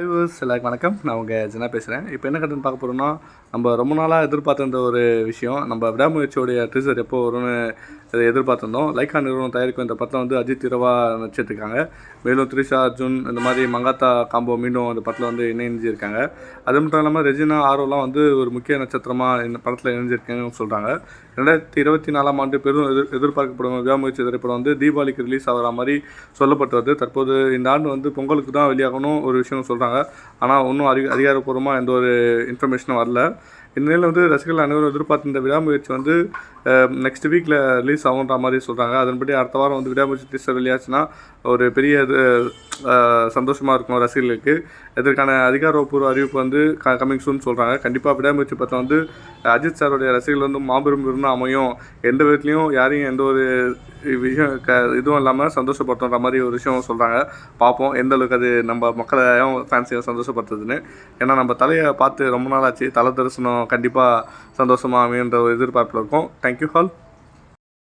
எல்லாருக்கும் வணக்கம். நான் உங்கள் ஜனா பேசுகிறேன். இப்போ என்ன கட்டுன்னு பார்க்க போகிறோம்னா, நம்ம ரொம்ப நாளாக எதிர்பார்த்திருந்த ஒரு விஷயம். நம்ம விடாமுயற்சியோடைய டீசர் எப்போ வரும்னு எதிர்பார்த்திருந்தோம். லைக்கா நிறுவனம் தயாரிக்கும் இந்த படத்தில் வந்து அஜித் ஹீரோவா நடிச்சிட்ருக்காங்க. மேலும் த்ரிஷா, அர்ஜுன் இந்த மாதிரி மங்காத்தா காம்போ மீண்டும் அந்த படத்தில் வந்து இணைஞ்சிருக்காங்க. அது மட்டும் இல்லாமல் ரெஜினா ஆரோலாம் வந்து ஒரு முக்கிய நட்சத்திரமாக இந்த படத்தில் இணைஞ்சிருக்காங்கன்னு சொல்கிறாங்க. 2024ஆம் ஆண்டு பெரும் எதிர்பார்க்கப்படும் விடாமுயற்சி திரைப்படம் வந்து தீபாவளிக்கு ரிலீஸ் ஆகிற மாதிரி சொல்லப்பட்டு வருது. தற்போது இந்த ஆண்டு வந்து பொங்கலுக்கு தான் வெளியாகணும் ஒரு விஷயம் சொல்கிறாங்க. ஆனால் இன்னும் அதிகாரப்பூர்வமாக எந்த ஒரு இன்ஃபர்மேஷனும் வரல. இந்நிலையில் வந்து ரசிகர்கள் அனைவரும் எதிர்பார்த்த இந்த விடாமுயற்சி வந்து நெக்ஸ்ட் வீக்கில் ரிலீஸ் ஆகுன்ற மாதிரி சொல்கிறாங்க. அதன்படி அடுத்த வாரம் வந்து விடாமுயற்சி டீசர் வெளியாச்சுன்னா ஒரு பெரிய சந்தோஷமாக இருக்கும் ரசிகர்களுக்கு. இதற்கான அதிகாரப்பூர்வ அறிவிப்பு வந்து கமிங் சூன் சொல்கிறாங்க. கண்டிப்பாக விடாமுயற்சி படத்தை வந்து அஜித் சாருடைய ரசிகர்கள் வந்து மாபெரும் விருந்தாக அமையும். எந்த விதத்துலையும் யாரையும் எந்த ஒரு விஷயம் இதுவும் இல்லாமல் சந்தோஷப்படுத்துன்ற மாதிரி ஒரு விஷயம் சொல்கிறாங்க. பார்ப்போம் எந்த அளவுக்கு அது நம்ம மக்களையும் ஃபேன்ஸையும் சந்தோஷப்படுத்துதுன்னு. ஏன்னா நம்ம தலையை பார்த்து ரொம்ப நாள் ஆச்சு. தலை தரிசனம் கண்டிப்பாக சந்தோஷமாக அமையுன்ற ஒரு எதிர்பார்ப்பில் இருக்கும். Thank you all.